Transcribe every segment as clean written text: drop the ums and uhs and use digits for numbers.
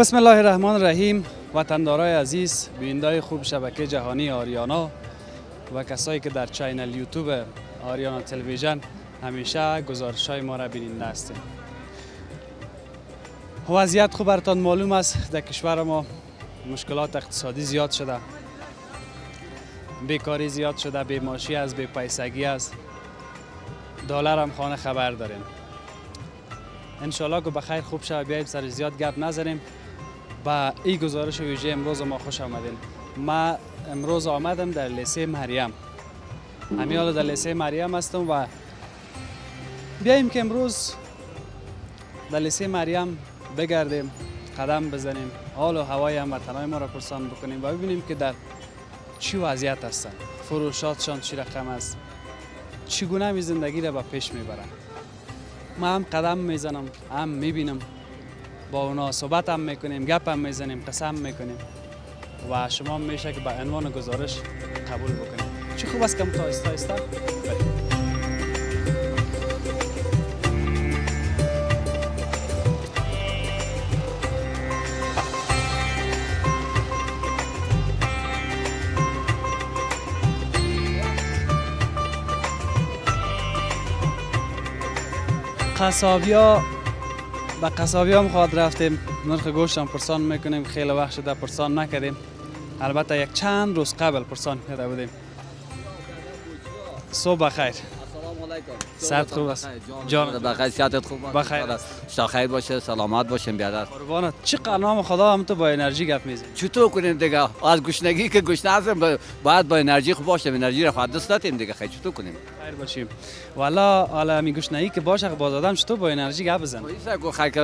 بسم الله الرحمن الرحیم. وطندارای عزیز، بینندای خوب شبکه جهانی آریانا و کسایی که در چینل یوتیوب آریانا تلویزیون همیشه گزارش‌های ما را بیننده هستید. وضعیت خوب براتان معلوم است، در کشور ما مشکلات اقتصادی زیاد شده، بیکاری زیاد شده، بی‌معاشی است، بی‌پیسگی است، دلار هم خانه خبر داریم. انشالله که بخیر خوب شود، بیاییم سر زیاد گپ نزنیم. با این گزارش ویژه امروز ما خوش آمدین. ما امروز آمدم در لیسه مریم. همیال در لیسه مریم هستم و بیاییم که امروز در لیسه مریم بگردیم، قدم بزنیم، حال و هوای هموطنان ما را پرسان بکنیم و ببینیم که در چی وضعیت هستند، فروشاتشان چی رقم است، چگونه می زندگی را به پیش میبرند. ما هم قدم میزنم، هم میبینم، با اونا صحبت هم میکنیم، گپ هم میزنیم، قسم میکنیم و شما میشه که به عنوان گزارش قبول بکنیم. چه خوب است که تا آهسته آهسته بریم. قصابیا به قصابی هم خواهد رفتیم، نرخ گوشت هم پرسان میکنیم. خیلی وقت شده پرسان نکردیم، البته یک چند روز قبل پرسان کرده بودیم. صبح بخیر. السلام علیکم. صحت خوب است؟ جان بخیر، صحتت خوب است؟ بخیر. شما خیر باشه، سلامت باشین بیادر. قربانت. چقدر نام خدا هم تو با انرژی گپ میزنی. چطور کنیم دیگه؟ از گشنگی که گشنه هستیم باید با انرژی خوب باشیم، انرژی را خود دست ندیم دیگه. خیر چطور کنیم؟ خیر باشیم. والا حالا می گشنگی که باشه باز آدم چطور با انرژی گپ بزنه. ایسا گو خیر که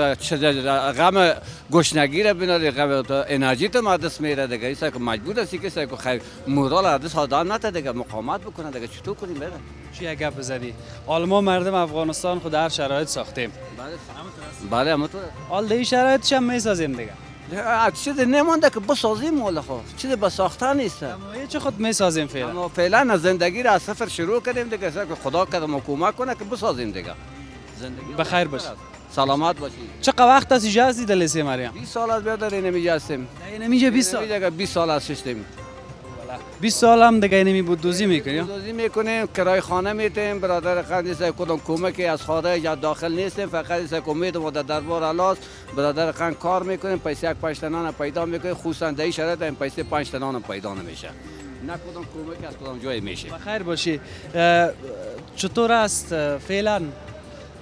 غم گشنگی را بیناری، غم انرژی تو ما دست میره دیگه. ایسا که مجبور هستی که که خیر مورال را دست آدم نته دیگه، مقاومت بکنه دیگه. چطور کنیم بره؟ چی گپ بزنی؟ حالا ما مردم افغانستان خود هر شرایط ساختیم. بله همونطوره. حال دی شرایطش هم میسازیم دیگه. چیزی نمونده که بسازیم والا خو، چیزی به ساختن نیست. اما چه خود میسازیم فعلا. اما فعلا از زندگی را از صفر شروع کردیم دیگه، که خدا کدام کمک کنه که بسازیم دیگه. زندگی بخیر باش. سلامت باشی. چقدر وقت است اینجا هستی در لیسه مریم؟ 20 سال از بیادر اینجا هستیم. اینجا 20 سال. دیگه 20 سال از شدیم. 20 سال هم دیگه اینمی بود دوزی میکنیم. دوزی میکنیم، کرای خانه میتیم، برادر خاندیس کدام کمکی از خارج یا داخل نیستیم، فقط است که امید ما در دربار الله برادر خان کار میکنیم، پیسه یک 5 تنان پیدا میکنیم، خصوصا در این شرایط این پیسه 5 تنان پیدا نمیشه. نه کدام کمک از کدام جای میشه. بخیر باشی. چطور است فعلا؟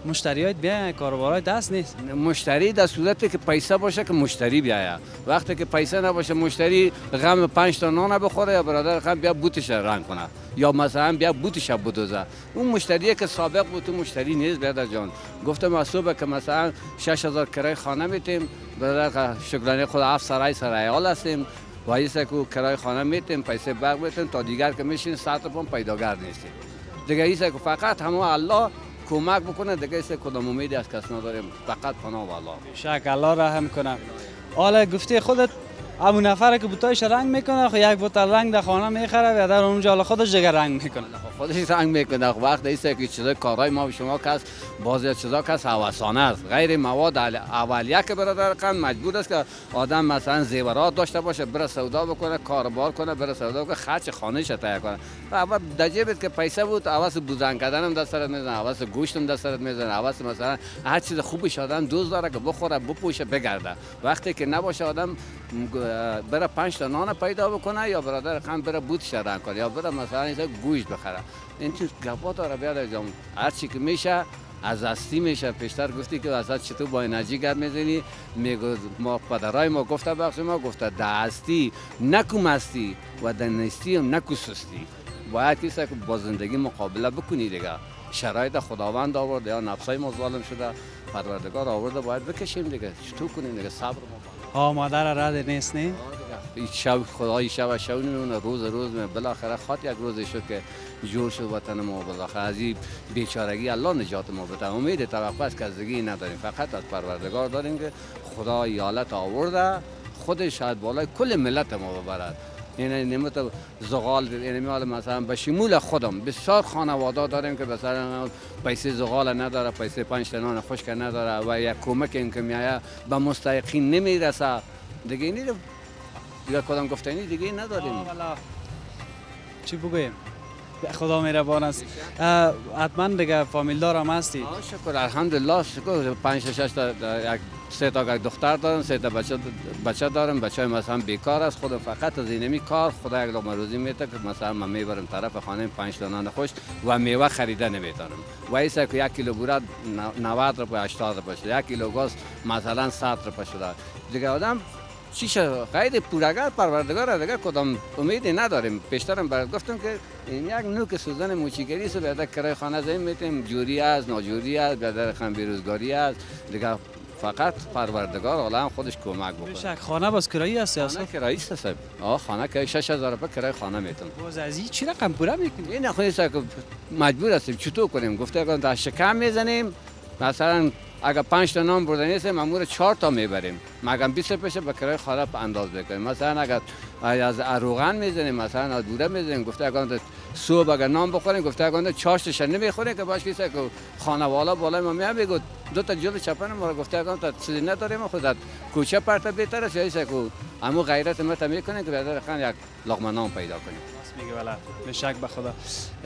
مشتریات بیاین، کاروبارات دست نیست. مشتری در صورتی که پیسه باشه که مشتری بیاید. وقتی که پیسه نباشه مشتری غم 5 تا نان بخوره یا برادر خان بیا بوتش رنگ کنه یا مثلا بیا بوتش بدوزه. اون مشتریه که سابق بود اون مشتری نیست برادر جان. گفتم از صبح که مثلا 6000 کرای خانه میتیم، برادر شکرانه خود 7 سرای حال هستیم و ایسا که کرای خانه میتیم، پیسه برق میتیم تا دیگر که میشین 100 پون پیداگر نیستیم. دیگه ایسا که فقط همه الله کمک بکنه دیگه، است کدام امیدی از کس نداریم، فقط پناه و الله. شک الله رحم کنه. حالا گفته خودت همون نفره که بوتایش رنگ میکنه، خب یک بوتل رنگ در خانه میخره و در اونجا حالا خودش دیگه رنگ میکنه. خودش رنگ میکنه. وقت ایست که چیزای کارهای ما و شما کس بعضی چیزا کس هوسانه است، غیر مواد اولیه که برادر خان مجبور است که آدم مثلا زیورات داشته باشه، بره سودا بکنه، کاروبار کنه، بره سودا کنه، خرج خانه‌اش تهیه کنه. اول در جیبت که پیسه بود، حواس بوزن کردن هم دست سرت میزنه، حواس گوشت هم دست سرت میزنه، حواس مثلا هر چیز خوبش آدم دوست داره که بخوره، بپوشه، بگرده. وقتی که نباشه آدم بره 5 تا نان پیدا بکنه یا برادر خان بره بوتش رنگ کنه یا بره مثلا گوشت بخره. این چیز گپا داره بیاد جام. هر چی که میشه از هستی میشه. پیشتر گفتی که ازت چطور با انرژی گپ میزنی، میگه ما پدرای ما گفته بخش ما گفته دستی نکو مستی و دنستی هم نکو سستی. باید کسی که با زندگی مقابله بکنی دیگه. شرایط خداوند آورده یا نفسای ما ظالم شده، پروردگار آورده، باید بکشیم دیگه. چطور کنیم دیگه؟ صبر ما. مادر رد نیست نه؟ شب خدای شب میمونه، روز بالاخره خاط یک روزی شد که جور شد وطن ما. بالاخره از این بیچارگی الله نجات ما بده. امید توقع از کزدگی نداریم، فقط از پروردگار داریم که خدا حالت آورده، خودش شاید بالای کل ملت ما ببرد. این نموت زغال این مثلا به شمول خودم بسیار خانواده داریم که مثلا پیسه زغال نداره، پیسه 5 تا نان خشک نداره و یک کمک این که میایه به مستحقین نمیرسه. دیگه اینی دیگه کدام گفتنی دیگه نداریم. چی بگویم؟ خدا مهربان است. حتما دیگه فامیل دارم هستی؟ شکر الحمدلله، شکر 5 6 تا یک 3 تا دختر دارم، 3 تا بچه دارم. بچه مثلا بیکار است، خود فقط از اینمی کار خدا یک لقمه روزی میده که مثلا من میبرم طرف خانه 5 تا نان خوش و میوه خریده نمیتونم. و ایسا که 1 کیلو بوره 90 روپیه 80 روپیه شده، 1 کیلو گاز مثلا 100 روپیه شده. دیگه آدم چیشه خیلی پورگر پروردگار دیگه کدام امیدی نداریم. پیشترم برات گفتم که این یک نوک سوزن موچیگری است، بعد کرای خانه زمین میتیم، جوری است ناجوری است، بعد خم بیروزگاری است دیگه. فقط پروردگار عالم خودش کمک بکنه. بشک خانه باز کرایی است یا خانه کرایی است صاحب. خانه که 6000 روپیه کرای خانه میتون. باز از این چی رقم پوره میکنی؟ این نخونی است که مجبور هستیم چطور کنیم. گفته اگر تا شکم میزنیم مثلا اگر 5 تا نان برده نیستیم مامور 4 تا میبریم، مگم 20 روپیه به کرای خانه انداز بکنیم. مثلا اگر از روغن میزنیم، مثلا از بوره میزنیم، گفته اگر صبح اگر نان بخوریم، گفته اگر چاشتش نمیخوریم که باش کیسه که خانوالا بالای ما میاد بگو 2 تا جلو چپن ما گفته اگر تا چیزی نداریم خودت کوچه پرت بهتر است، یا ایسه که همو غیرت ما تا میکنه که بعد خان یک لقمه نان پیدا کنیم. میگه والا به شک به خدا.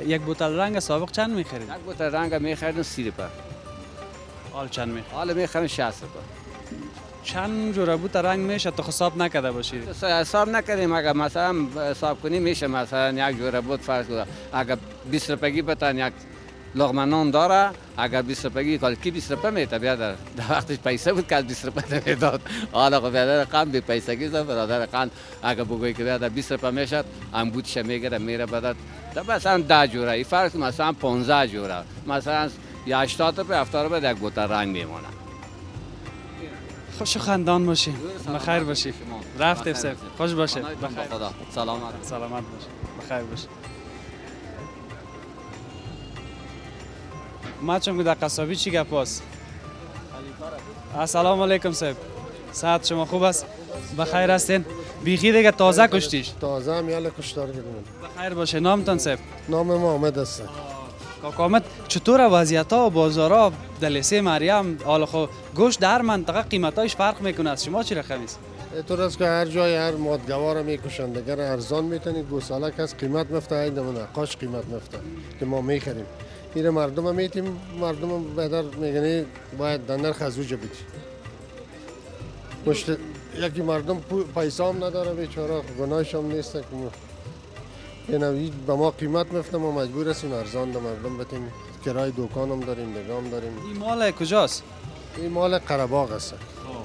یک بوتل رنگ سابق چند میخرید؟ یک بوتل رنگ میخریدم 30 روپیه. حال چند میخرید؟ حالا میخرم 60 روپیه. چند جوره بوتل رنگ میشه تو حساب نکرده باشید؟ حساب نکردیم. اگر مثلا حساب کنیم میشه مثلا یک جوره بود فرض کنید اگر 20 روپیه بتن یک لقمه نان داره، اگر 20 روپیه کال کی 20 روپیه میته بیاد در وقتش پیسه بود که 20 روپیه نمیداد. حالا خب برادر قند به پیسه گیزه برادر قند اگر بگویی که بیاد 20 روپیه میشد ام بودش میگیره میره بعد مثلا 10 جوره این فرض مثلا 15 جوره مثلا یا 80 روپیه 70 روپیه یک بوتل رنگ میمونه. خوش و خندان باشی، بخیر باشی. رفتیم سب خوش باشه. بخیر خدا سلامت سلامت باشه، بخیر باشه. ما چون در قصابی چی گپ است؟ السلام علیکم صاحب. صحت شما خوب است؟ بخیر هستین؟ بیخی دیگه تازه کشتیش؟ تازه هم یاله کشتار کردیم. بخیر باشه. نامتان صاحب؟ نام ما حامد است. کاکا حامد چطور وضعیت ها و بازارها در لیسه مریم؟ حالا خب گوشت در منطقه قیمتاش فرق میکنه، از شما چی رقمی است؟ اینطور است که هر جای هر مادگوار میکشند، اگر ارزان میتونید گوساله کس قیمت مفته ایدمونه قاش قیمت مفته که ما میخریم. این مردم میتیم، مردم بهتر میگنی باید در نرخ از اوجه بدی. یکی مردم پیسه هم نداره بیچاره، گناهش هم نیست که این به ما قیمت مفته، ما مجبور هستیم ارزان ده مردم بتیم. کرای دکان هم داریم، دگام داریم. این مال کجاست؟ این مال قره‌باغ است.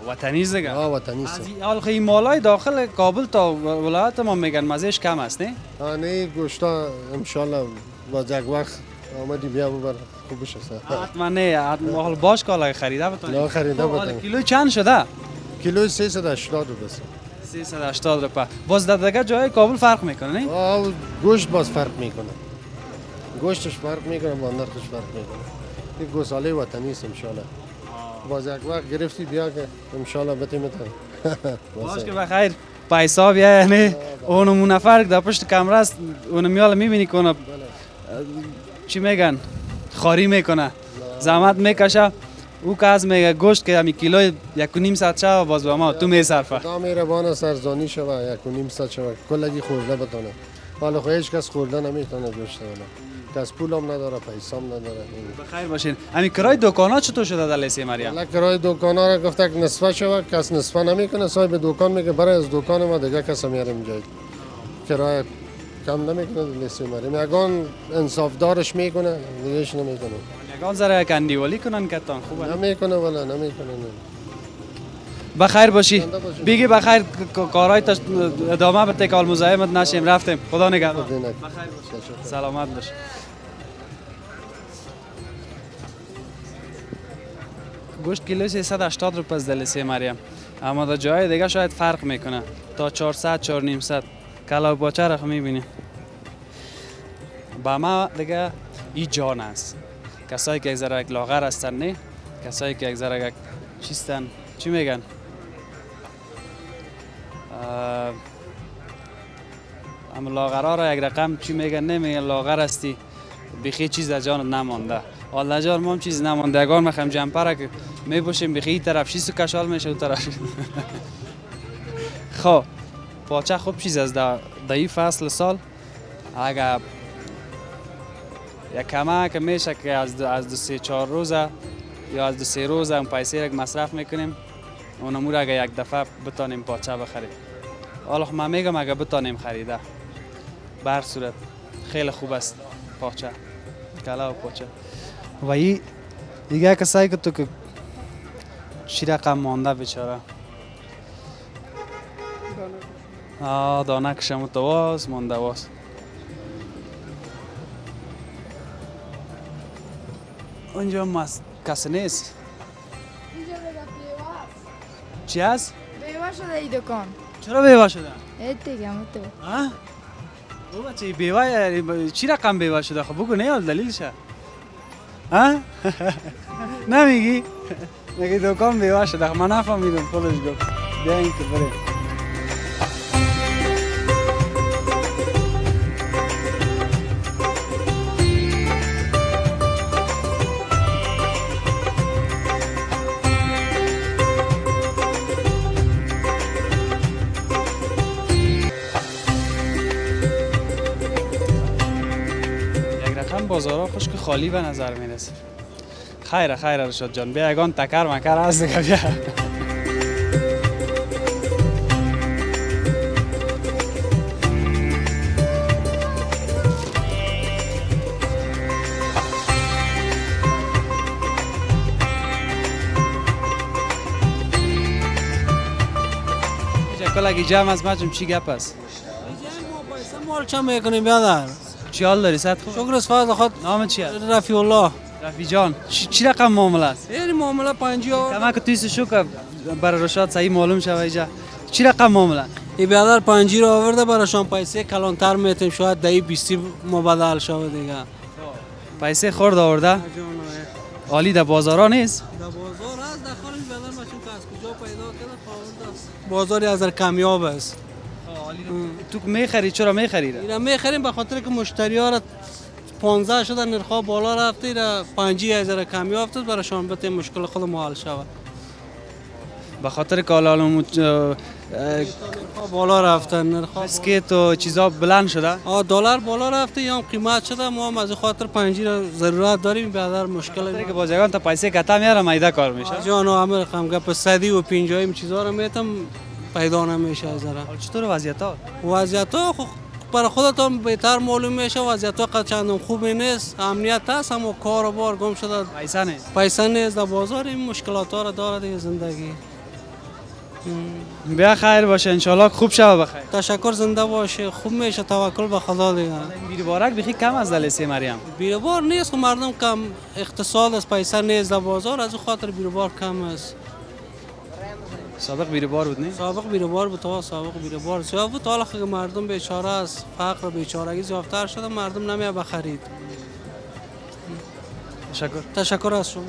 وطنی است دیگه. وطنی است. حالا این مالای داخل کابل تا ولایت ما میگن مزهش کم است نه؟ نه گوشتا ان شاء الله با یک وقت آمدی بیا ببر خوبش است. حتما نه، حالا باش کالا خریده بتونید. نه خریده بتونید. کیلو چند شده؟ کیلو 380 روپیه است. 380 روپیه. باز در دیگه جای کابل فرق میکنه نه؟ گوشت باز فرق میکنه. گوشتش فرق میکنه، با نرخش فرق میکنه. این گوساله وطنی است ان شاء الله. باز یک وقت گرفتی بیا که ان شاء الله بتیم باش که بخیر پیسا بیا، یعنی اونمون نفر در پشت کمره است، اون میال میبینی که اون چی میگن خاری میکنه، زحمت میکشه. او که از میگه گوشت که همی کیلو 1.5 ساعت شو باز با ما تو میصرفه. تا میره سرزانی شوه 1.5 ساعت شوه کلگی خورده بتونه. حالا خو هیچ کس خورده نمیتونه گوشت ولی کس پولم نداره، پیسام نداره. بخیر باشین. همین کرای دکانا چطور شده در لیسه مریم؟ حالا کرای دکانا را گفته که نصفه شوه، کس نصفه نمیکنه. صاحب دکان میگه برای از دکان ما دیگه کس میاریم جای. کرای کم نمیکنه در لیسه مریم. یگان انصاف دارش میکنه، دیگهش نمیکنه. یگان ذره کندیولی کنن کتان خوبه. نمیکنه ولی نمیکنه. بخیر باشی. بگی بخیر کارهای ادامه بده که مزاحمت نشیم. رفتیم. خدا نگهدار. بخیر باش. سلامت باش. گوشت کیلو 380 روپیه از لیسه مریم، اما در جای دیگه شاید فرق میکنه تا 400 400 کلاو باچه را میبینی. با ما دیگه این جان است. کسایی که یک ذره یک لاغر هستن نه، کسایی که یک ذره یک چیستن چی میگن اما لاغرا را یک رقم چی میگن نمیگن لاغر هستی بخی چیز از جانت نمانده. والله جان ما هم چیز نمانده اگر میخوایم جمپره که میپوشیم بخی این طرف شیست و کشال میشه و طرف خب پاچه خوب چیز از در این فصل سال اگر یک کمک میشه که از دو سه چهار روزه یا از دو سه روزه اون پیسه را مصرف میکنیم اونمو را اگر یک دفعه بتانیم پاچه بخریم. حالا من میگم اگر بتانیم خریده به هر صورت خیلی خوب است پاچه کلا و پاچه. و این دیگه کسایی که تو که چی رقم مانده بیچاره دانه کشم تو واس مانده واس. اونجا کسی نیست. اینجا به بیوه هست. چی هست؟ بیوه شده ای دکان. چرا بیوه شده؟ ایت دیگه تو. ها؟ او بچه بیوه چی رقم بیوه شده؟ خب بگو نه دلیلشه. ها؟ نمیگی؟ میگی دکان بیوه شده. من نفهمیدم خودش گفت. بیا این که بریم. بازارها خوش که خالی به نظر میرسه. خیر رشاد جان بیا یگان تکر مکر هست دیگه بیا. کل اگه جمع از مجم چی گپ است؟ مال چه میکنیم بیادر؟ چی حال داری صد خوب؟ شکر از فضل خود. نام چی است؟ رفیع الله. رفیع جان چی رقم معامله است؟ این معامله 50 کمک تویست شو که برای رشاد صحیح معلوم شوه اینجا چی رقم معامله؟ این بیادر 50 رو آورده برایشان پیسه کلانتر میتیم شاید دهی 20 مبادل شود دیگه. پیسه خورد آورده؟ عالی در بازارا نیست؟ در بازار هست داخل بیادر ماشین که از کجا پیدا کرده خواهد است. بازاری از کمیاب است. تو میخری چرا میخری؟ اینا میخریم به خاطر که مشتری ها را 15 شده نرخ بالا رفته را 50,000 کمی افتاد برایشان بتیم مشکل خود ما حل شود. به خاطر که حالا بالا رفته نرخ اسکیت و چیزا بلند شده؟ دلار بالا رفته یا قیمت شده ما هم از خاطر 50 را ضرورت داریم بیادر مشکل که بازیگان تا پیسه کتا میاره میده کار میشه. جان امر خم گپ 100 و 50 چیزا را میتم پیدا نمیشه از را. چطور وضعیت ها؟ وضعیت ها برای خودتان بهتر معلوم میشه. وضعیت ها چندان خوبی نیست. امنیت هست اما کار و بار گم شده. پیسه نیست در بازار. این مشکلات ها را داره دیگه زندگی. بیا خیر باشه انشالله خوب شوه بخیر. تشکر زنده باشه. خوب میشه توکل به خدا دیگه. بیربارک بخی کم از دلسی مریم. بیربار نیست خب مردم کم اقتصاد است پیسه نیست در بازار از خاطر بیربار کم است. سابق بیربار بود نه؟ سابق بیربار بود تا سابق بیربار زیاد بود. حالا که مردم بیچاره است فقر و بیچارگی زیادتر شده مردم نمیه بخرید. تشکر از شما.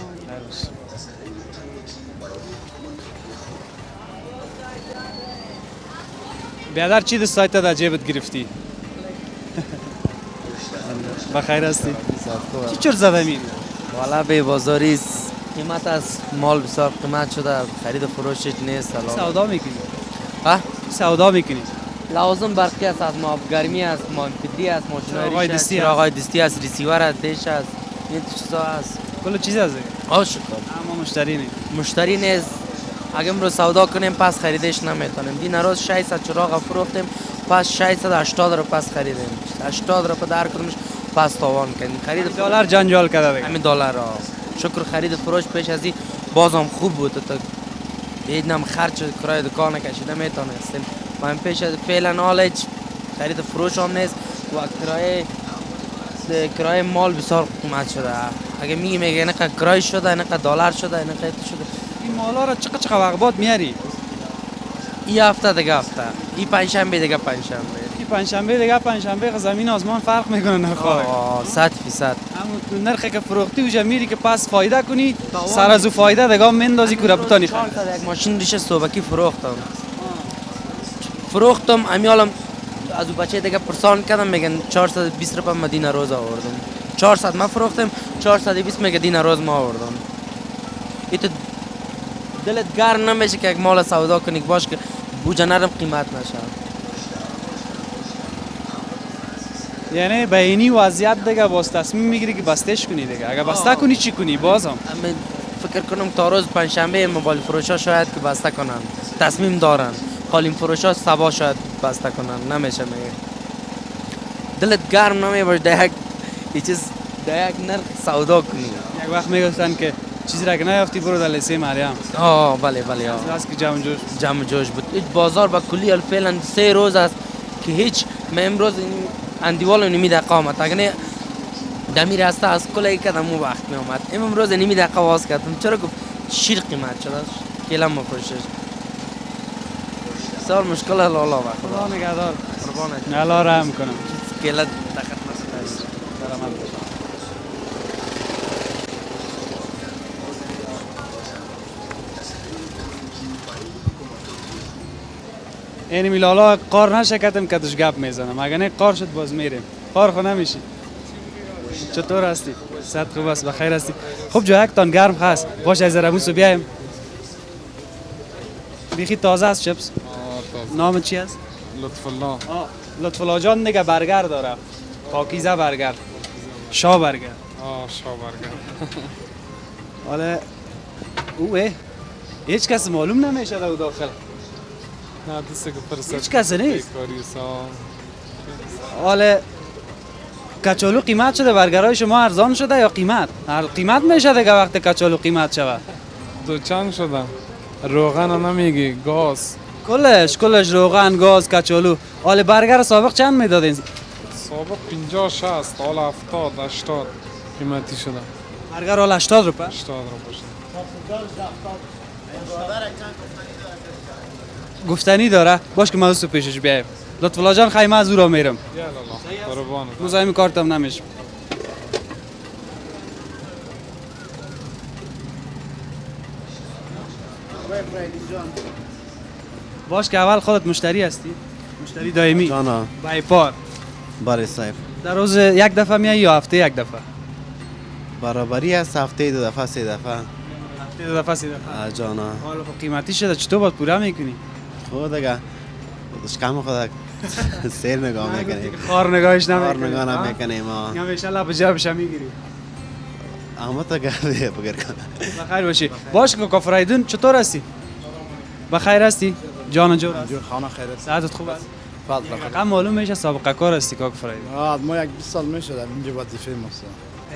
بیادر چی دستایت در جیبت گرفتی؟ بخیر هستی؟ چی چور زده میری؟ والا به بازاری قیمت از مال بسیار قیمت شده خرید و فروشش نیست. سودا میکنی؟ ها؟ سودا میکنی؟ لازم برقی است از ما گرمی است ما پدری است ماشیناری است چراغ دستی است ریسیور است دیش است این چیزا است کل چیز است شکر اما مشتری نیست. مشتری نیست. اگه امروز سودا کنیم پس خریدش نمیتونیم. دین روز 600 چراغ فروختیم پس 680 رو پس خریدیم 80 رو په در کدومش پس تاوان کردیم. خرید دلار جنجال کرده دیگه. همین دلار شکر خرید فروش پیش از این بازم خوب بود تا اینم خرج کرای دکان کشیده میتونستیم. من پیش از فعلا حال خرید فروش هم نیست و کرای مال بسیار قیمت شده. اگه میگه اینقدر کرای شده اینقدر دلار شده اینقدر شده. این مالا را چقدر وقت بعد میاری؟ این هفته دیگه هفته این پنجشنبه دیگه پنجشنبه این پنجشنبه دیگه پنجشنبه زمین آسمان فرق میکنه نرخ‌ها. 100%. اما نرخی که فروختی اوجا میری که پس فایده کنی سر از او فایده دیگه مندازی که بتانی خرید. یک ماشین ریش صوبکی فروختم امیالم از اون بچه دیگه پرسان کردم میگن 420 روپیه مدینه روز آوردم 400 ما فروختم 420 میگه دینه روز ما آوردم ایت دلت گرم نمیشه که یک مال سودا کنی باش که بوجه نرم قیمت نشه یعنی به اینی وضعیت دیگه باز تصمیم میگیری که بستش کنی دیگه اگه بسته کنی چی کنی بازم من فکر کنم تا روز پنجشنبه موبایل فروشا شاید که بسته کنن تصمیم دارن قالین فروشا سبا شاید بسته کنن نمیشه میگه دلت گرم نمیشه ده یک چیز ده یک نرخ سودا کنی یک وقت میگفتن که چیزی را که نیافتی برو در لیسه مریم بله بله از که جمع جوش بود هیچ بازار با کلی فعلا 3 روز است که هیچ من امروز اندیوال نیمی دقیقه آمد اگر دمیر هسته از کل یک کدم اون وقت می آمد امروز نیمی دقیقه واز کردم چرا گفت شیر قیمت شده کلم مفروشش سال مشکل لالا وقت خدا نگهدار قربانت الله رحم کنم کلا دقت نسید اینی میلالا قار نشکتم کدش گپ میزنم اگه نه قار شد باز میریم قار خو نمیشی چطور هستی؟ صد خوب است بخیر هستی خب جا یک تان گرم هست باش از رموسو بیایم بیخی تازه است چپس نام چی است؟ لطف الله لطف الله جان دیگه برگر داره پاکیزه برگر شاه برگر شاه برگر حالا اوه هیچ کس معلوم نمیشه در داخل نه دسته که فرصت هیچ کس نیست بیکاری سال حالا کچالو قیمت شده برگرهای شما ارزان شده یا قیمت میشه دیگه وقتی کچالو قیمت شده دو چند شده روغن هم نمیگی گاز کلش روغن گاز کچالو حالا برگر سابق چند میدادین سابق 50 60 حالا 70 80 قیمتی شده برگر حالا 80 روپیه 80 رو باشه گفتنی داره باش که ما سو پیشش بیایم لطف الله جان خیمه از او را میرم یا لالا قربانت مزاحم کارتم نمیشم باش که اول خودت مشتری هستی مشتری دائمی جانا بایپار بله صاحب در روز یک دفعه میای یا هفته یک دفعه برابری است هفته 2 دفعه 3 دفعه هفته 2 دفعه 3 دفعه جانا حالا خب قیمتی شده چطور باید پوره میکنی خود دیگه دشکم خود سیر نگاه میکنیم خار نگاهش کار نمیکنی نگاه نمیکنیم ما همیشه الله به جابش میگیری اما تا گرده بگر کنه بخیر باشی باش که کافرایدون چطور هستی بخیر هستی جان جور هست خانه خیر است. ساعتت خوب است فضل رقم معلوم میشه سابقه کار هستی کاک فرایدون ما یک 20 سال میشه در اینجا وظیفه ماست.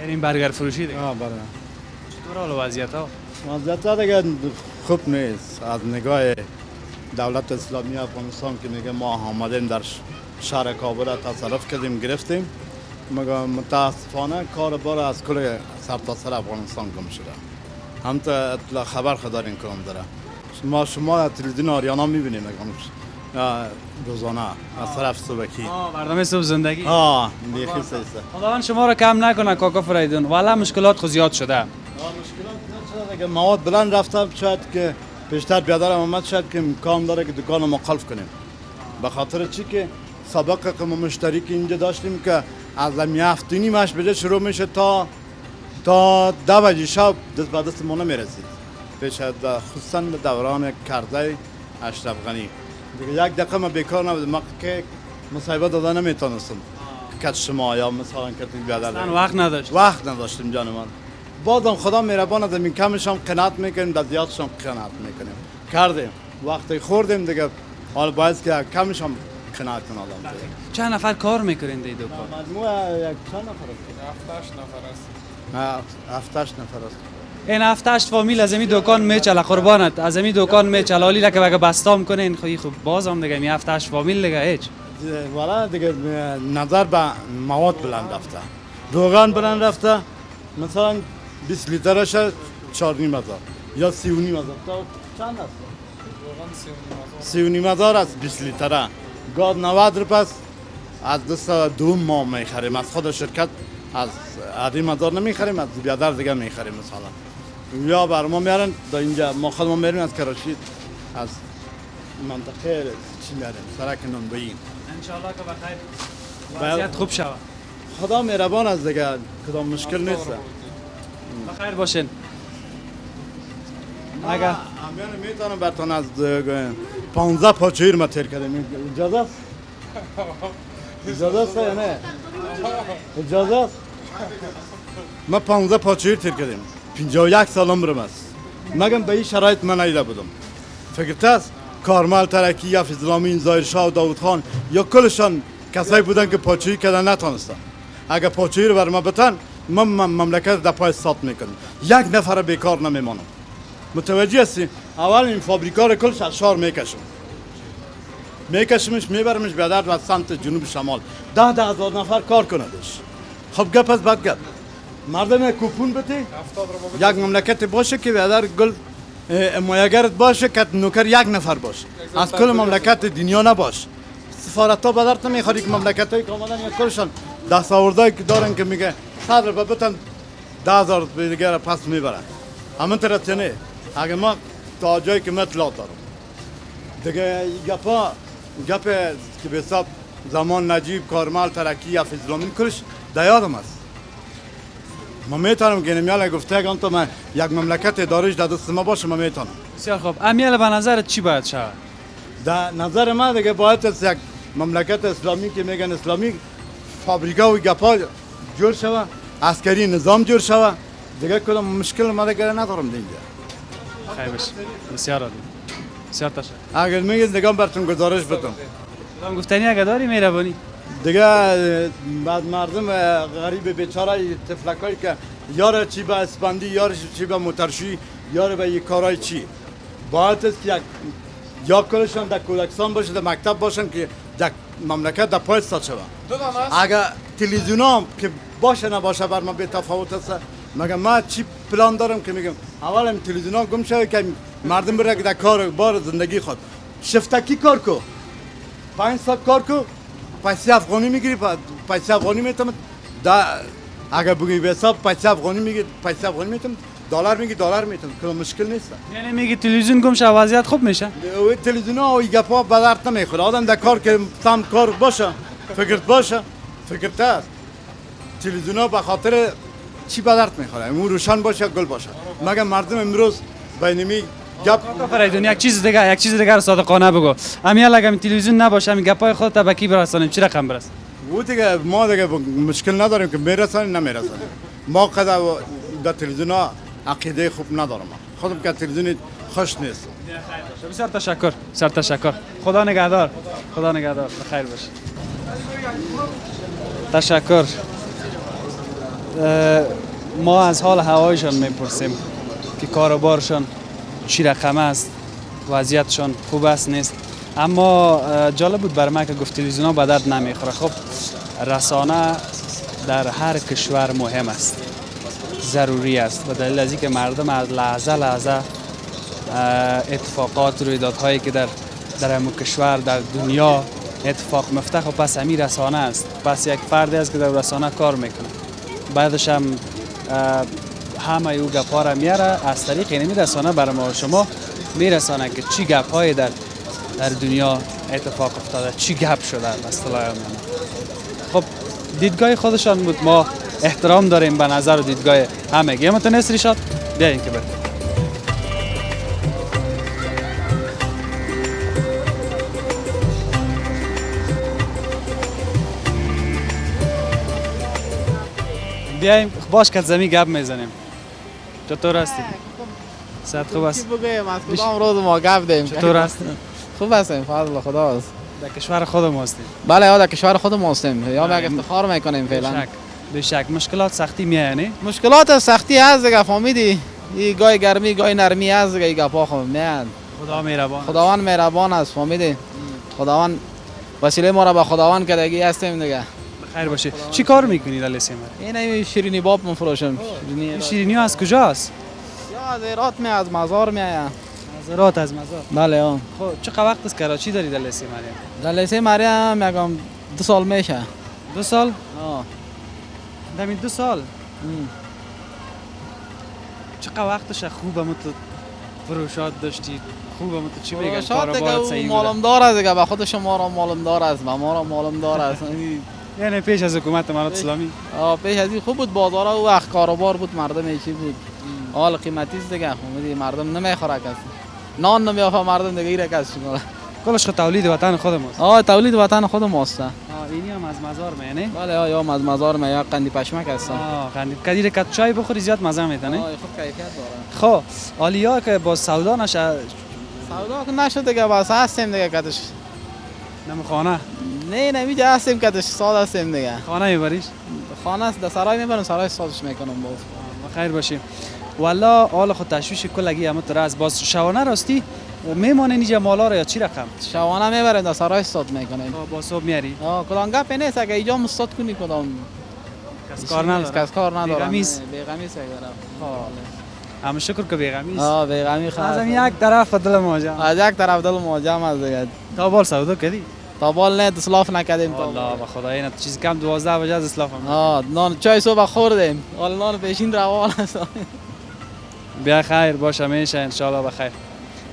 این برگر فروشی دیگه بله. چطور حال وضعیت ها وضعیت دیگه خوب نیست. از نگاه دولت اسلامی افغانستان که میگه ما آمدیم در شهر کابل تصرف کردیم گرفتیم مگر متاسفانه کار بار از کل سرتاسر افغانستان گم شده. هم تا اطلاع خبر دارین کام داره. شما تلویزیون آریانا میبینیم روزانه از طرف صبحی. برنامه صبح زندگی بیخی سیسته. خداوند شما رو کم نکنه کاکا فرایدون والا مشکلات خود زیاد شده مشکلات زیاد شده. مواد بلند رفته شاید که بیشتر بیادر آمد شاید که امکان داره که دکان ما قلف کنیم. به خاطر چی که سابقه که ما مشتری که اینجا داشتیم که از هفته نیمش بجه شروع میشه تا 10 بجه شب دست به دست ما نمیرسید. پیش خصوصا به دوران کرده اشرف غنی دیگه یک دقیقه ما بیکار نبود ما که مصاحبه دادن نمیتونستم کت شما یا مثلا کت بیادر وقت نداشتیم جان من بازم خدا مهربان از این کمش هم قناعت میکنیم در زیادش هم قناعت میکنیم کردیم وقتی خوردیم دیگه حالا باید که کمش هم قناعت کنه آدم چند نفر کار میکنین دی دکان مجموعه یک چند نفر است 7 8 نفر است این 7 8 فامیل از این دکان میچله قربانت از این دکان میچله حالی که اگه بستام کنین خب بازم دیگه می 7 8 فامیل دیگه هیچ والا دیگه نظر به مواد بلند رفته روغن بلند رفته مثلا 20 لیترش 4.5 هزار یا 3.5 هزار تا چند است؟ 3.5 هزار است 20 لیتره گاز 90 روپیه است از دست دوم ما میخریم از خود شرکت از عدیم هزار نمیخریم از بیادر دیگه میخریم مثلا یا بر ما میارن در اینجا ما خود ما میریم از کراچی از منطقه چی میاریم سرک نونبایی انشالله که بخیر وضعیت خوب شود. خدا مهربان است دیگه، کدام مشکل نیست. بخیر باشین. اگر امیان میتونم براتون از 15 پاچیر ما تیر کردیم. اجازه است؟ اجازه است یا نه؟ اجازه است؟ ما 15 پاچیر تیر کردیم. 51 سال عمرم است. مگم به این شرایط من نیده بودم. فکرت است کارمل ترکی یا فیضلامین ظاهر شاه و داوود خان یا کلشان کسایی بودن که پاچویی کردن نتونستن. اگر پاچویی رو بر ما بتن من مملکت در پای سات میکنم. یک نفر بیکار نمیمانم. متوجه هستی؟ اول این فابریکا رو کلش از شهر میکشمش میبرمش به در و سمت جنوب شمال 10,000 نفر کار کندش. خب گپ از بد گپ مردم کوپون بده یک مملکت باشه که به در گل مایگرت باشه که نوکر یک نفر باشه از کل مملکت دنیا نباشه. سفارت ها به درد نمیخوری که مملکت های که آمدن یا کلشان دستاوردهایی که دارن که میگه صدر ببتن 10,000 دیگر پس میبرن. همون طرف نه. اگه ما تا جایی که اطلاع دارم دیگه گپ که به حساب زمان نجیب کارمل ترکی یا فیضلامین کلش در یادم است. ما میتونم که نمیال گفته اگه تو من یک مملکت ادارش در دست ما باشه ما میتونم. بسیار خوب. امیال به نظرت چی باید شود؟ در نظر من دیگه باید از یک مملکت اسلامی که میگن اسلامی فابریکا و گپا جور شود، عسکری نظام جور شود. دیگه کدام مشکل ما دیگه ندارم دیگه. خیر باشه. بسیار عالی. بسیار تشکر. اگر میگید دیگه براتون گزارش بدم. هم گفتنی اگه داری مهربانی. دیگه بعد مردم غریب بیچاره تفلکایی که یار چی به اسپندی یار چی به موترشی یار به یک کارای چی باید است که یا کلشان در کودکستان باشه در مکتب باشن که در مملکت در پای سات شود. اگر تلویزیون هم که باشه نباشه بر ما به تفاوت است. مگه ما چی پلان دارم که میگم اول هم تلویزیون ها گم شده که مردم بره در کار بار زندگی خود شفتکی کار کو 5 ساعت کار کو پیسه افغانی میگیری پیسه افغانی میتونم اگر بگی به حساب پیسه افغانی میگیری پیسه افغانی میتونم دلار میگی دلار میتونم که مشکل نیست. یعنی میگی تلویزیون گم شه وضعیت خوب میشه؟ تلویزیون ها و گپا به درد نمیخوره. آدم در کار که تام کار باشه فکرت باشه فکرت است. تلویزیون ها به خاطر چی به درد میخوره؟ اون روشن باشه گل باشه. مگه مردم امروز بینمی گپ فریدون یک چیز دیگه رو صادقانه بگو. امیال اگه تلویزیون نباشه همین گپای خودت به کی برسونیم چی رقم برسه؟ او دیگه ما دیگه مشکل نداریم که میرسونیم نمیرسونیم. ما قضا در تلویزیون ها عقیده خوب ندارم. خودم که تلویزیون خوش نیست. بسیار تشکر. بسیار تشکر. خدا نگهدار. خدا نگهدار. بخیر باش. تشکر. ما از حال هوایشان میپرسیم که کاروبارشان چی رقم است، وضعیتشان خوب است نیست. اما جالب بود برای من که گفت تلویزیون ها به درد نمیخوره. خب رسانه در هر کشور مهم است، ضروری است و دلیل از اینکه مردم از لحظه اتفاقات رویدادهایی که در همون کشور در دنیا اتفاق میفته خب پس همین رسانه است. پس یک فردی است که در رسانه کار میکنه. بعدش هم همه او گپ‌ها را میاره از طریق این رسانه برای ما و شما میرسانه که چی گپ‌های در دنیا اتفاق افتاده، چی گپ شده اصطلاحاً. خب دیدگاه خودشان بود، ما احترام داریم به نظر و دیدگاه همگی. اما تو نصری شد بیاین که بریم. بیایم باش که زمین گپ میزنیم. چطور هستی؟ صحت خوب است؟ بگویم از کدام روز ما گپ دهیم. چطور هستی؟ خوب هستیم فضل خدا است. در کشور خودم هستیم. بله یا در کشور خودم هستیم یا یک افتخار میکنیم فعلا. به شک مشکلات سختی میایه. مشکلات سختی هست دیگه فهمیدی. این گاهی گرمی گاهی نرمی هست دیگه گپا خو میاد. خدا مهربان. خداوند مهربان است فهمیدی. خداوند وسیله ما را به خداوند کردگی هستیم دیگه. خیر باشه. چی کار میکنید در لیسیم؟ این شیرینی باب میفروشم. شیرینی از کجاست؟ یا از ایرات می از مزار می آید. مزارات از مزار. بله ها. خب چه وقت است کراچی داری در لیسیم مریم؟ در لیسیم مریم میگم 2 سال میشه. 2 سال؟ آه. دمی 2 سال. چه وقتش خوبه تو فروشات داشتی خوبه مت چی میگن فروشات دیگه کاروبار او صحیح بوده معلوم دار است دیگه، به خود شما را معلوم دار است، به ما را معلوم دار است. یعنی پیش از حکومت امارات اسلامی پیش از این خوب بود، بازار او وقت کاروبار بود، مردم ایشی بود. حال قیمتی است دیگه، خب مردم نمیخوره کس، نان نمیافه مردم دیگه ایره کس شما. کلش خود تولید وطن خود ماست. تولید وطن خود ماست. اینی هم از مزار میانه؟ بله یا از مزار می یا قندی پشمک هست. قندی کدیر کت چای بخوری زیاد مزه میتونه. خوب کیفیت داره. خب حالیا که با سودا نشه سودا که نشد دیگه، بس هستیم دیگه کتش. نمیخوانه؟ نه نمیجا هستیم کتش، ساده هستیم دیگه. خانه میبریش؟ خانه است، در سرای میبرم، سرای سازش میکنم باز. خیر باشیم. والا حال خود تشویش کلگی همه تو راست باز شوانه راستی میمونه اینجا مالا رو یا چی رقم؟ شوانه میبریم در سرای استاد میکنیم. با صبح میاری؟ کدام گپ نیست، اگه اینجا مستاد کنی کدام کس کار نداره. کس کار نداره. بیغمیز دارم. همه شکر که بیغمیز. بیغمی خواهد. از یک طرف دل ماجم. از یک طرف دل ماجم از دیگه. تا بال سودا کردی؟ تا بال نه اسلاف نکردیم. والله به خدا این چیز کم 12 بجه از اسلاف هم. نان چای صبح خوردیم. حالا نان پیشین روان است. بیا خیر باشه میشه ان شاء الله بخیر.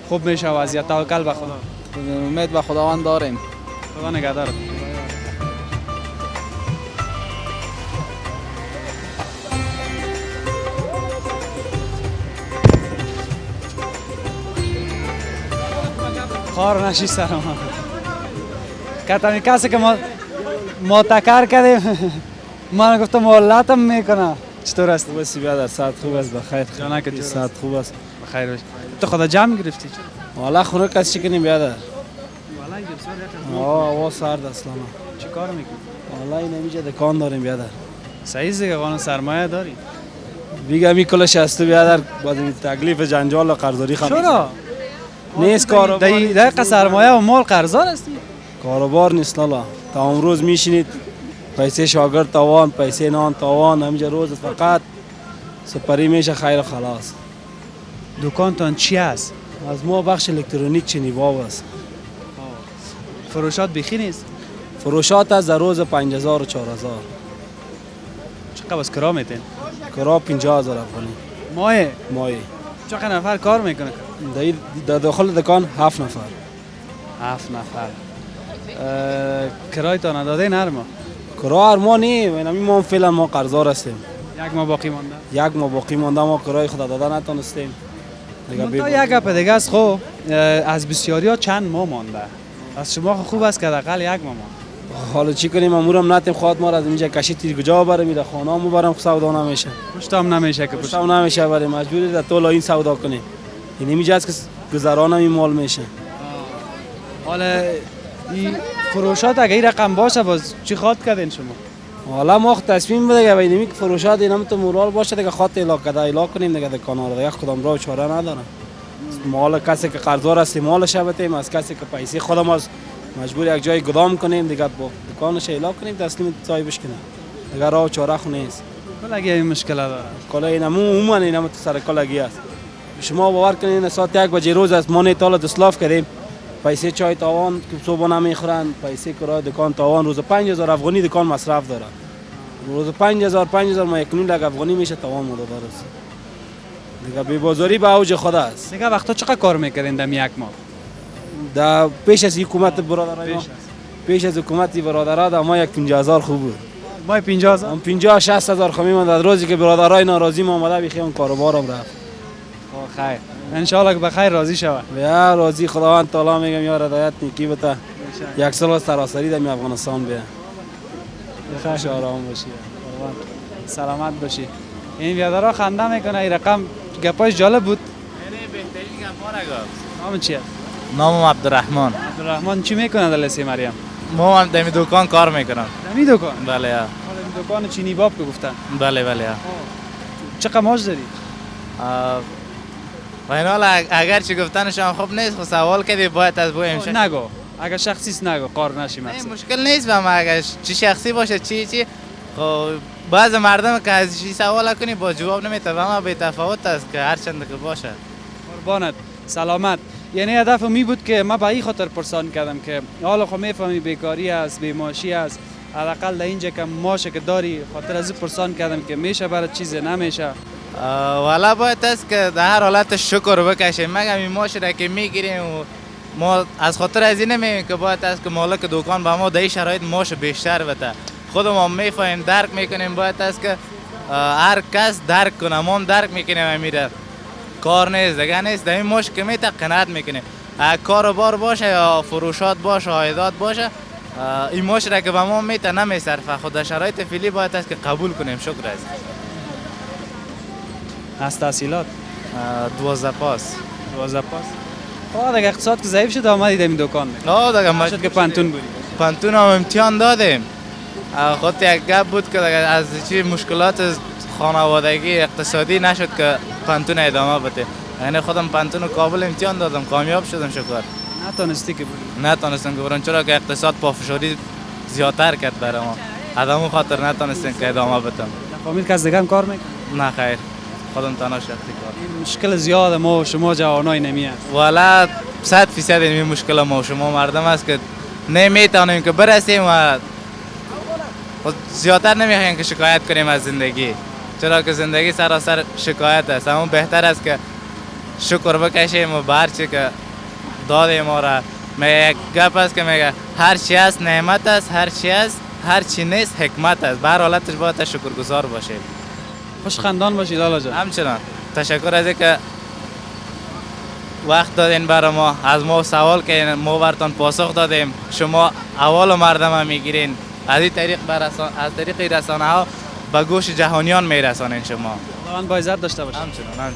خوب میشه وضعیت، توکل به خدا. امید به خداوند داریم. خدا نگهدار. خار نشی سرم کتانی کسی که ما تکر کردیم من گفتم مولاتم میکنه. چطور است؟ خوب است بیادر، ساعت خوب است بخیر. جانا که ساعت خوب است بخیر باش. تو خدا جمع گرفتی؟ والا خونه کس چی کنیم بیادر؟ والا سرد اصلا. چی کار میکنی؟ والا این نمیجا دکان داریم بیادر. صحیح دیگه قانون سرمایه داری؟ بیگه می کلش است بیادر، بعد این تکلیف جنجال و قرضداری خواهد. چرا؟ نیست کاروبار. دقیقه سرمایه و مال قرضدار هستی؟ کاروبار نیست لالا. تا امروز میشینید پیسه شاگرد تاوان، پیسه نان تاوان، همینجا روز فقط سپری میشه خیر و خلاص. دکانتان چی است؟ از ما بخش الکترونیک چنیباب است. فروشات بیخی نیست؟ فروشات از در روز 5000 و 4000. چقدر از کرا میتین؟ کرا 50000 افغانی. ماه. چقدر نفر کار میکنه؟ در داخل دکان 7 نفر. 7 نفر. کرایتان نداده نرما؟ کرا هر ماه نی، ما فعلا ما قرضدار هستیم. یک ماه باقی مانده. ما کرای خود داده نتونستیم. تا یک گپ دیگه است. خب از بسیاری ها چند ماه مانده. از شما خوب است که حداقل یک ماه مانده. حالا چی کنیم؟ امورم نتیم خواهد ما را از اینجا کشی تیرگجا برم میره خانه مو برم سودا نمیشه. پشتم نمیشه که پشتم نمیشه بریم مجبوری در طول این سودا کنیم. این نمیشه است که گذرانم این مال میشه. حالا این فروشات اگه این رقم باشه باز چی خواد کردین شما؟ حالا ما تصمیم بده که ببینیم که فروشات اینم تو مورال باشه دیگه خاطر الا کنیم دیگه دکانا رو دیگه کدام راه چاره نداره. مال کسی که قرضدار است مالش بتیم، از کسی که پیسه خودم از مجبور یک جای گدام کنیم دیگه با دکانش اعلام کنیم تسلیم صاحبش کنیم دیگه راه چاره خو نیست. کلاگی این مشکل داره. کلا اینم تو سر کلاگی است. شما باور کنین ساعت 1 بجه روز است ما نیتال دسلاف کردیم، پیسه چای تاوان که صبح نمیخورن، پیسه کرای دکان تاوان، روز 5000 افغانی دکان مصرف داره. روز 5000 ما 1.5 لک افغانی میشه تاوان مدار است. دیگه بی بازاری به اوج خود است. دیگه وقتا چقدر کار میکردین دم یک ماه؟ دا پیش از حکومت برادران پیش از حکومت برادران ما 50000 خوب بود. ما 50000 50-60 خمی من در روزی که برادرای ناراضی ما اومده بخیام کاروبارم رفت. خیر ان شاء الله که بخیر راضی شوه. یا راضی خداوند تعالی میگم یا هدایت نیکی بته. یک سال سراسری در افغانستان بیا. بخیر آرام باشی. سلامت باشی. این بیادرها خنده میکنه. این رقم گپاش جالب بود. بهترین گپا را گفت. نام چیه؟ نامم عبدالرحمن. عبدالرحمن چی میکنه در لسی مریم؟ ما هم دمی دکان کار میکنم. دمی دکان؟ بله یا. دکان چینی باب که گفتن. بله یا. چقدر ماش داری؟ و این حال اگر چی گفتنش هم خوب نیست، خب سوال کردی باید از بوی امشب. نگو. اگر شخصیست نگو قار نشیم. مشکل نیست با ما، اگر چی شخصی باشه چی خب بعض مردم که از چی سوال کنی با جواب نمیده و ما به تفاوت است که هر چند که باشه. قربانت سلامت. یعنی هدف می بود که ما به این خاطر پرسان کردم که حالا خب میفهمی بیکاری است، بیماشی است، حداقل در اینجا که ماشه که داری خاطر از پرسان کردم که میشه برای چیز نمیشه. والا باید است که در هر حالت شکر بکشیم. مگم این ماش را که میگیریم و ما از خاطر از این نمیگیم که باید است که مالک دکان به ما در این شرایط ماش بیشتر بده. خود ما میفهمیم، درک میکنیم. باید است که هر کس درک کنه. ما هم درک میکنیم امیره کار نیست دیگه نیست. در این ماش که میته قناعت میکنیم. کاروبار باشه یا فروشات باشه عایدات باشه، این ماش را که به ما میته نمیصرفه. خود در شرایط فعلی باید است که قبول کنیم. شکر است. از تحصیلات 12 پاس. 12 پاس. دیگه اقتصاد که ضعیف شد آمدید این دکان دیگه ما شد که پانتون بودی. پانتون هم امتحان دادیم. خود یک گپ بود که از چی مشکلات خانوادگی اقتصادی نشد که پانتون ادامه بده. یعنی خودم پانتون کابل امتحان دادم، کامیاب شدم شکر. نتونستی که بودی؟ نتونستم که برم، چرا که اقتصاد پافشاری زیادتر کرد برای ما. ادامه خاطر نتونستم که ادامه بدم. فامیل کس دیگه هم کار میکنه؟ نه خیر، خودم تنها شخصی کار. این مشکل زیاد ما و شما جوانای نمیاد. والا 100% این مشکل ما و شما مردم است که نمیتونیم که برسیم و زیادتر نمیخوایم که شکایت کنیم از زندگی، چرا که زندگی سراسر شکایت است. اما بهتر است که شکر بکشیم و بر چی که داده ما را. میگه یک گپ است که میگه هر چی است نعمت است، هر چی است هر چی نیست حکمت است. به هر حالتش باید شکرگزار باشیم. خوش خندان باشید لالا جان. همچنان تشکر از اینکه وقت دادین برای ما، از ما سوال کردین، ما براتون پاسخ دادیم. شما اول مردم هم میگیرین، از این طریق از طریق رسانه ها به گوش جهانیان میرسانین. شما خداوند با عزت داشته باشید. همچنان.